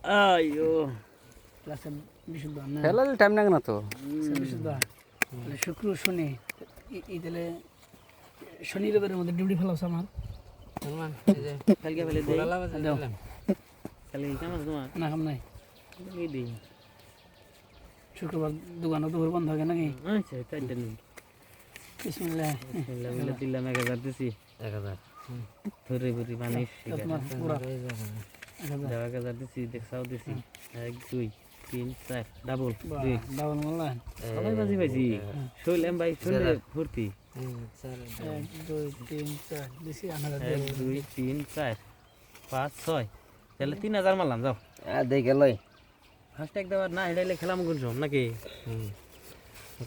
আইও ক্লাসে বিশুদ্ধ না খেলালে টাইম লাগে না তো বিশুদ্ধ শুক্র শনি এই তাহলে শনি রবিবারের মধ্যে ডিউটি ফেলাস আমার সলমান এই যে কালকে ফেলে দেই গোলা বাজে দাও। দিলাম কালকে কেমন আছে তোমার না কাম নাই এই দেই শুক্রবার দোকানও দুপুর বন্ধ থাকে নাকি আচ্ছা তাইটা নি বিসমিল্লাহ বিসমিল্লাহ বলে দিলাম 1000 দিছি 1000 ধরে বুঝি মানুষ তোমার পুরা এই যাবে না 1000 দিছি দেখছাও দিছি 1 2 3 4 ডাবল ডাবল মারলা সবাই বাজি পাইছি শৈলেম ভাই শৈলে ফুর্তি 4 এক দুই তিন চার দিছি 1 2 3 4 5 6 তাহলে 3000 মারলাম যাও দেখে লই হাশট্যাগ দেওয়ার না হেডাইলে খেলাম গুনছম নাকি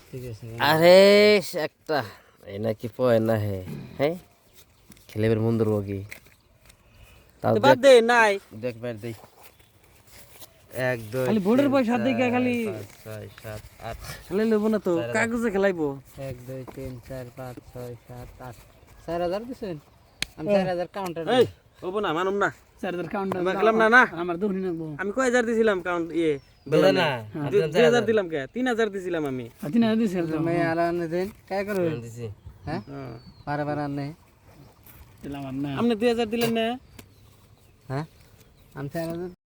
ঠিক আছে আরে একটা এই নাকি পয় না হে হ্যাঁ খেলেবের মন ধরবো কি তাও বাদ দে নাই দেখ বের দেই 1 2 খালি বোর্ডের পয়সা দিকে খালি 5 6 7 8 খেলে লইব না তো কাগজে খেলাইবো 1 2 3 4 5 6 7 8 4000 দিছেন আমি 4000 কাউন্টার এই হবো না মানুম না 4000 কাউন্টার আমরা খেলাম না না আমার দৌড়ি নাকবো আমি কয় হাজার দিছিলাম কাউন্ট ইয়ে দিলা না 2000 দিলাম কে 3000 দিছিলাম আমি হাতিনা দিছে তুমি আলানে দেন কাই করবে দিছি হ্যাঁ হ্যাঁ। পারে পারে আনে দিলাম আর না আপনি 2000 দিলেন না হ্যাঁ আমি 4000